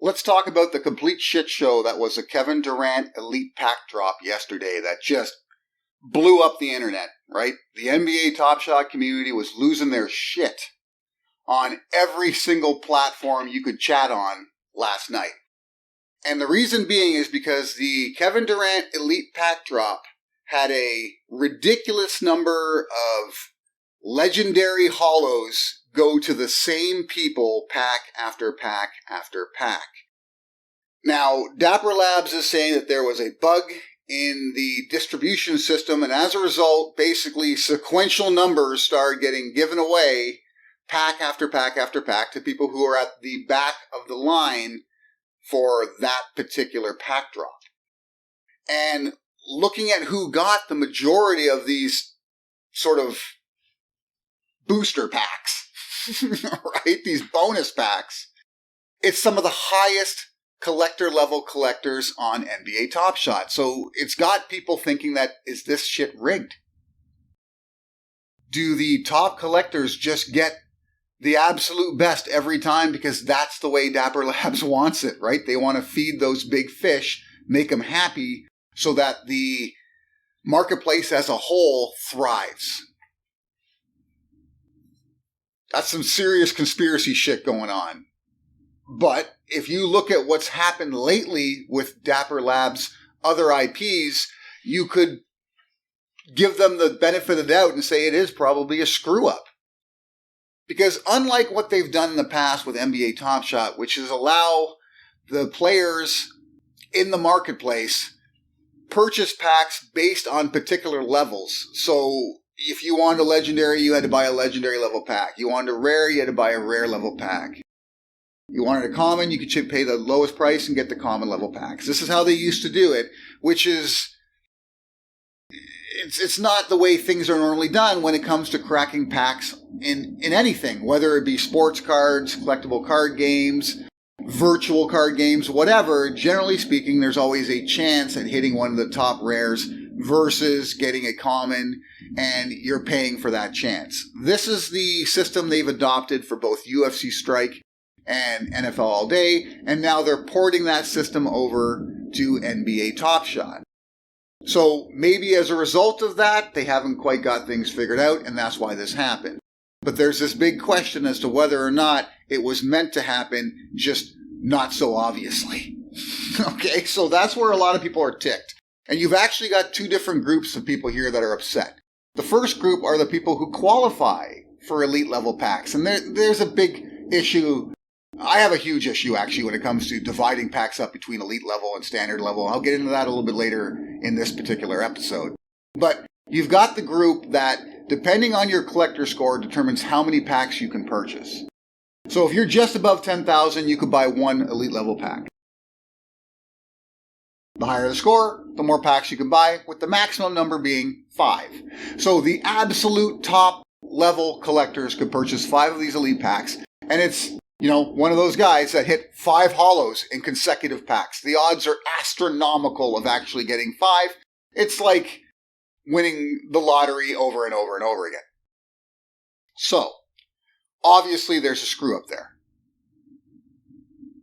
let's talk about the complete shit show that was a Kevin Durant Elite Pack drop yesterday that just blew up the internet, right? The NBA Top Shot community was losing their shit on every single platform you could chat on last night. And the reason being is because the Kevin Durant Elite Pack drop had a ridiculous number of legendary holos go to the same people pack after pack after pack. Now, Dapper Labs is saying that there was a bug in the distribution system, and as a result, basically sequential numbers started getting given away pack after pack after pack to people who are at the back of the line for that particular pack drop. And looking at who got the majority of these sort of booster packs, right? These bonus packs, it's some of the highest collector level collectors on NBA Top Shot. So it's got people thinking that, is this shit rigged? Do the top collectors just get the absolute best every time because that's the way Dapper Labs wants it, right? They want to feed those big fish, make them happy so that the marketplace as a whole thrives. That's some serious conspiracy shit going on. But if you look at what's happened lately with Dapper Labs' other IPs, you could give them the benefit of the doubt and say it is probably a screw up. Because unlike what they've done in the past with NBA Top Shot, which is allow the players in the marketplace purchase packs based on particular levels. So if you wanted a legendary, you had to buy a legendary level pack. You wanted a rare, you had to buy a rare level pack. You wanted a common, you could pay the lowest price and get the common level packs. This is how they used to do it, which is, it's not the way things are normally done when it comes to cracking packs in anything, whether it be sports cards, collectible card games, virtual card games, whatever. Generally speaking, there's always a chance at hitting one of the top rares versus getting a common, and you're paying for that chance. This is the system they've adopted for both UFC Strike and NFL All Day, and now they're porting that system over to NBA Top Shot. So maybe as a result of that, they haven't quite got things figured out, and that's why this happened. But there's this big question as to whether or not it was meant to happen, just not so obviously. Okay, so that's where a lot of people are ticked. And you've actually got two different groups of people here that are upset. The first group are the people who qualify for elite level packs, and there's a big issue. I have a huge issue, actually, when it comes to dividing packs up between elite level and standard level. I'll get into that a little bit later in this particular episode. But you've got the group that, depending on your collector score, determines how many packs you can purchase. So if you're just above 10,000, you could buy one elite level pack. The higher the score, the more packs you can buy, with the maximum number being 5. So the absolute top level collectors could purchase 5 of these elite packs, and it's, you know, one of those guys that hit 5 holos in consecutive packs. The odds are astronomical of actually getting 5. It's like winning the lottery over and over and over again. So, obviously there's a screw up there.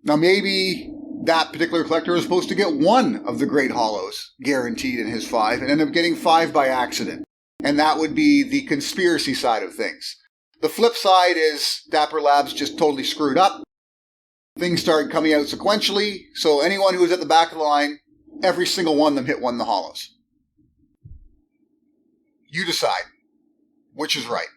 Now maybe that particular collector is supposed to get 1 of the great holos guaranteed in his 5 and end up getting 5 by accident. And that would be the conspiracy side of things. The flip side is Dapper Labs just totally screwed up. Things started coming out sequentially, so anyone who was at the back of the line, every single one of them hit 1 of the holos. You decide which is right.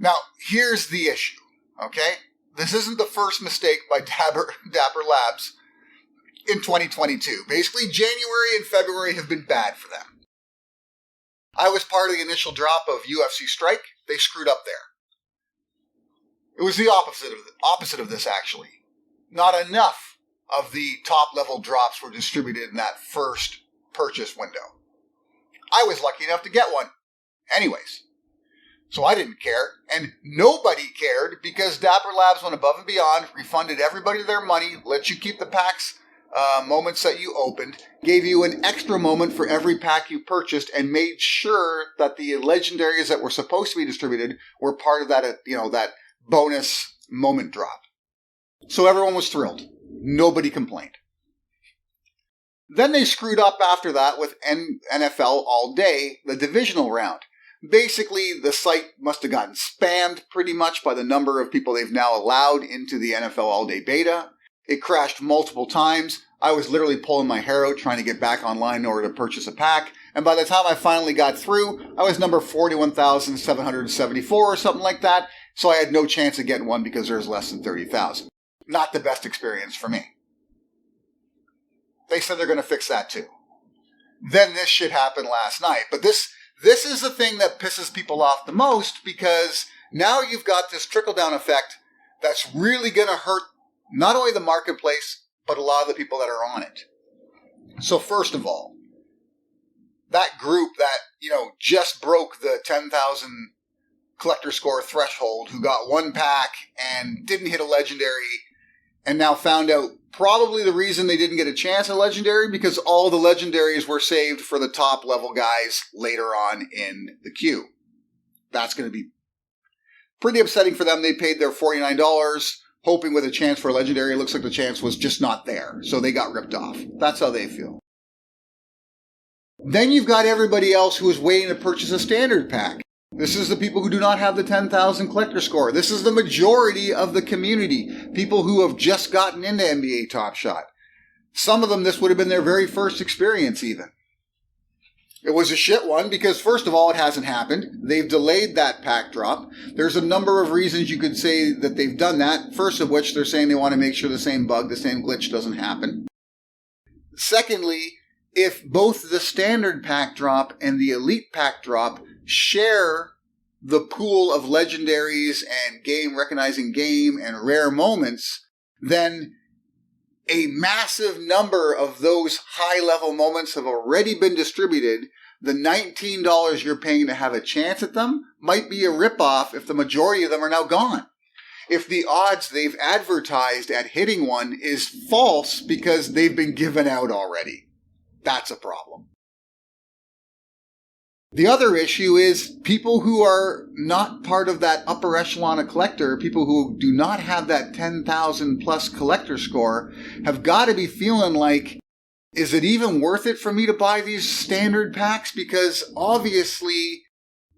Now, here's the issue, okay? This isn't the first mistake by Dapper Labs in 2022. Basically, January and February have been bad for them. I was part of the initial drop of UFC Strike. They screwed up there. It was the opposite of this, actually. Not enough of the top-level drops were distributed in that first purchase window. I was lucky enough to get one. Anyways, so I didn't care, and nobody cared because Dapper Labs went above and beyond, refunded everybody their money, let you keep the packs moments that you opened, gave you an extra moment for every pack you purchased, and made sure that the legendaries that were supposed to be distributed were part of that, that bonus moment drop. So everyone was thrilled. Nobody complained. Then they screwed up after that with NFL All Day, the divisional round. Basically, the site must have gotten spammed pretty much by the number of people they've now allowed into the NFL All Day beta. It crashed multiple times. I was literally pulling my hair out trying to get back online in order to purchase a pack. And by the time I finally got through, I was number 41,774 or something like that. So I had no chance of getting one because there's less than 30,000. Not the best experience for me. They said they're going to fix that too. Then this shit happened last night. But this is the thing that pisses people off the most, because now you've got this trickle-down effect that's really going to hurt not only the marketplace, but a lot of the people that are on it. So first of all, that group that, just broke the 10,000 collector score threshold, who got one pack and didn't hit a legendary, and now found out probably the reason they didn't get a chance at legendary because all the legendaries were saved for the top level guys later on in the queue. That's going to be pretty upsetting for them. They paid their $49 hoping with a chance for a legendary. It looks like the chance was just not there, so they got ripped off. That's how they feel. Then you've got everybody else who is waiting to purchase a standard pack. This is the people who do not have the 10,000 collector score. This is the majority of the community. People who have just gotten into NBA Top Shot. Some of them, this would have been their very first experience even. It was a shit one because, first of all, it hasn't happened. They've delayed that pack drop. There's a number of reasons you could say that they've done that. First of which, they're saying they want to make sure the same bug, the same glitch doesn't happen. Secondly, if both the standard pack drop and the elite pack drop share the pool of legendaries and game recognizing game and rare moments, then a massive number of those high level moments have already been distributed. The $19 you're paying to have a chance at them might be a ripoff if the majority of them are now gone. If the odds they've advertised at hitting one is false because they've been given out already, that's a problem. The other issue is people who are not part of that upper echelon of collector, people who do not have that 10,000 plus collector score, have got to be feeling like, is it even worth it for me to buy these standard packs? Because obviously,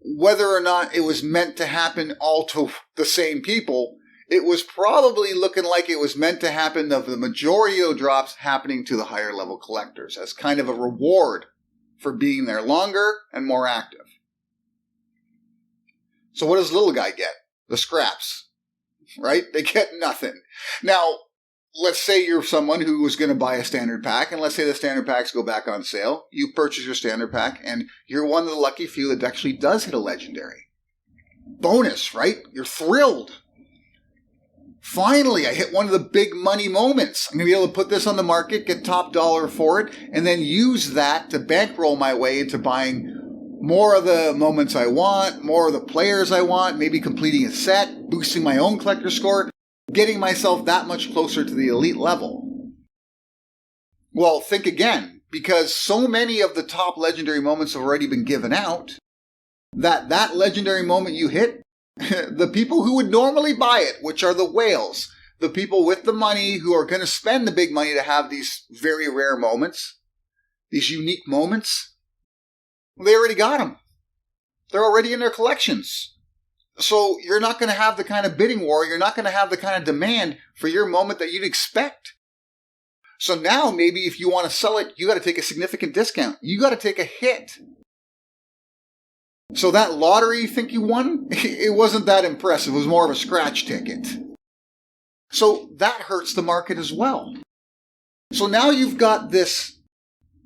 whether or not it was meant to happen all to the same people, it was probably looking like it was meant to happen of the majority of drops happening to the higher level collectors as kind of a reward for being there longer and more active. So what does little guy get? The scraps, right? They get nothing. Now, let's say you're someone who was going to buy a standard pack, and let's say the standard packs go back on sale. You purchase your standard pack, and you're one of the lucky few that actually does hit a legendary. Bonus, right? You're thrilled. Finally, I hit one of the big money moments. I'm going to be able to put this on the market, get top dollar for it, and then use that to bankroll my way into buying more of the moments I want, more of the players I want, maybe completing a set, boosting my own collector score, getting myself that much closer to the elite level. Well, think again, because so many of the top legendary moments have already been given out, that legendary moment you hit, the people who would normally buy it, which are the whales, the people with the money who are going to spend the big money to have these very rare moments, these unique moments, they already got them. They're already in their collections. So you're not going to have the kind of bidding war, you're not going to have the kind of demand for your moment that you'd expect. So now maybe if you want to sell it, you got to take a significant discount. You got to take a hit. So that lottery you think you won, it wasn't that impressive. It was more of a scratch ticket. So that hurts the market as well. So now you've got this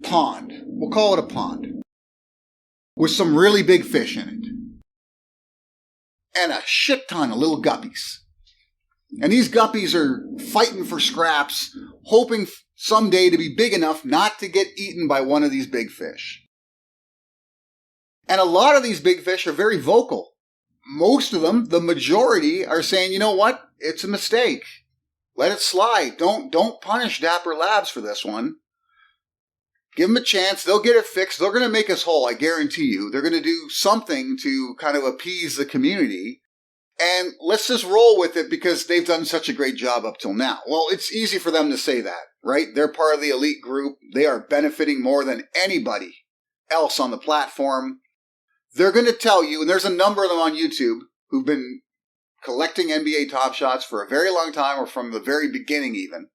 pond. We'll call it a pond. With some really big fish in it. And a shit ton of little guppies. And these guppies are fighting for scraps, hoping someday to be big enough not to get eaten by one of these big fish. And a lot of these big fish are very vocal. Most of them, the majority, are saying, you know what? It's a mistake. Let it slide. Don't punish Dapper Labs for this one. Give them a chance. They'll get it fixed. They're going to make us whole, I guarantee you. They're going to do something to kind of appease the community. And let's just roll with it because they've done such a great job up till now. Well, it's easy for them to say that, right? They're part of the elite group. They are benefiting more than anybody else on the platform. They're going to tell you, and there's a number of them on YouTube who've been collecting NBA Top Shots for a very long time, or from the very beginning even,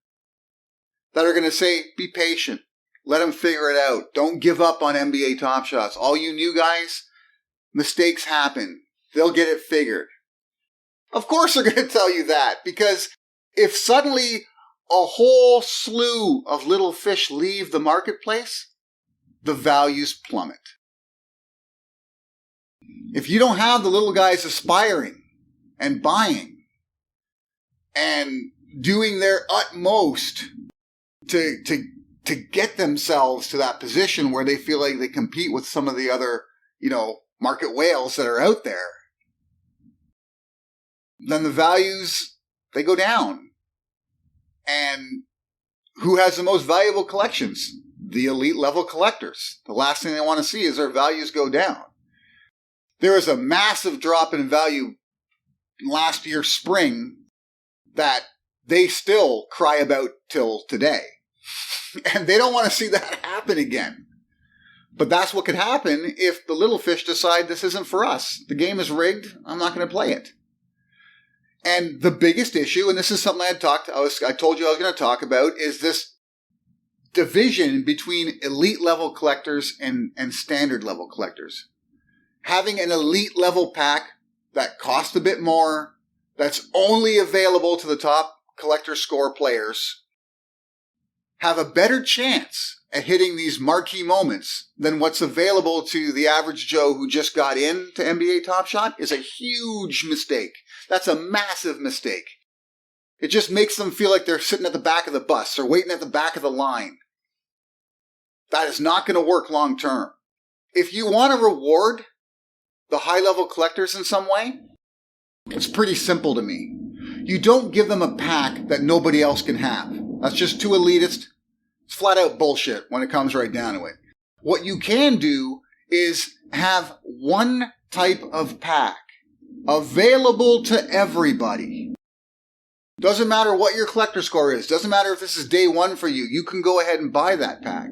that are going to say, be patient. Let them figure it out. Don't give up on NBA Top Shots. All you new guys, mistakes happen. They'll get it figured. Of course they're going to tell you that, because if suddenly a whole slew of little fish leave the marketplace, the values plummet. If you don't have the little guys aspiring and buying and doing their utmost to get themselves to that position where they feel like they compete with some of the other, market whales that are out there, then the values, they go down. And who has the most valuable collections? The elite level collectors. The last thing they want to see is their values go down. There was a massive drop in value last year spring that they still cry about till today. And they don't want to see that happen again. But that's what could happen if the little fish decide this isn't for us. The game is rigged. I'm not going to play it. And the biggest issue, and this is something I told you I was going to talk about, is this division between elite level collectors and standard level collectors. Having an elite level pack that costs a bit more, that's only available to the top collector score players, have a better chance at hitting these marquee moments than what's available to the average Joe who just got into NBA Top Shot is a huge mistake. That's a massive mistake. It just makes them feel like they're sitting at the back of the bus or waiting at the back of the line. That is not going to work long term. If you want to reward the high-level collectors in some way, it's pretty simple to me. You don't give them a pack that nobody else can have. That's just too elitist. It's flat-out bullshit when it comes right down to it. What you can do is have one type of pack available to everybody. Doesn't matter what your collector score is. Doesn't matter if this is day one for you. You can go ahead and buy that pack.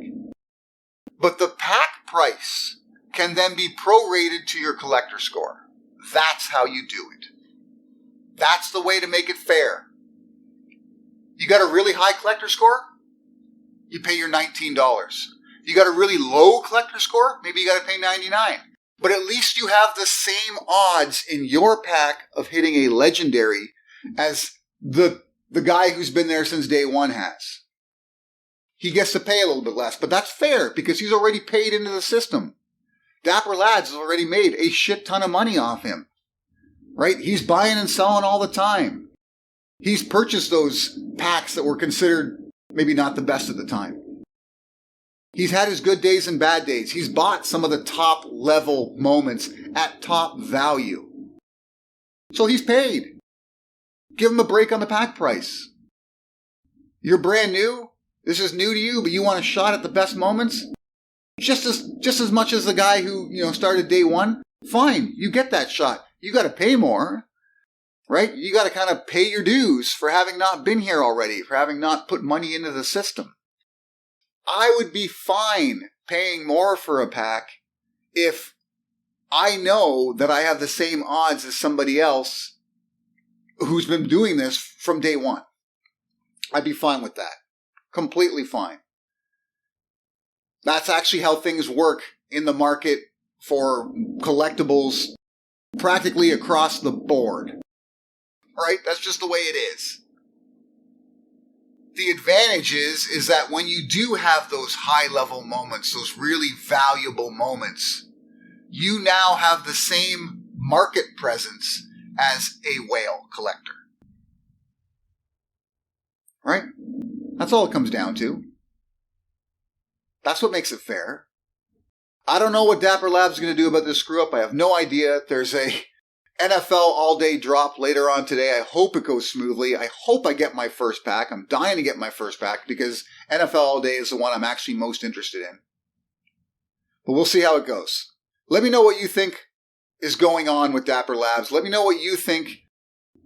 But the pack price can then be prorated to your collector score. That's how you do it. That's the way to make it fair. You got a really high collector score? You pay your $19. You got a really low collector score? Maybe you got to pay $99. But at least you have the same odds in your pack of hitting a legendary as the guy who's been there since day one has. He gets to pay a little bit less, but that's fair because he's already paid into the system. Dapper Labs has already made a shit ton of money off him, right? He's buying and selling all the time. He's purchased those packs that were considered maybe not the best at the time. He's had his good days and bad days. He's bought some of the top level moments at top value. So he's paid. Give him a break on the pack price. You're brand new. This is new to you, but you want a shot at the best moments? Just as much as the guy who, started day one? Fine, you get that shot. You got to pay more, right? You got to kind of pay your dues for having not been here already, for having not put money into the system. I would be fine paying more for a pack if I know that I have the same odds as somebody else who's been doing this from day one. I'd be fine with that. Completely fine. That's actually how things work in the market for collectibles practically across the board. Right? That's just the way it is. The advantage is that when you do have those high-level moments, those really valuable moments, you now have the same market presence as a whale collector. Right? That's all it comes down to. That's what makes it fair. I don't know what Dapper Labs is going to do about this screw-up. I have no idea. There's a NFL all-day drop later on today. I hope it goes smoothly. I hope I get my first pack. I'm dying to get my first pack because NFL all-day is the one I'm actually most interested in. But we'll see how it goes. Let me know what you think is going on with Dapper Labs. Let me know what you think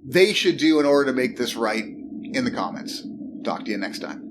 they should do in order to make this right in the comments. Talk to you next time.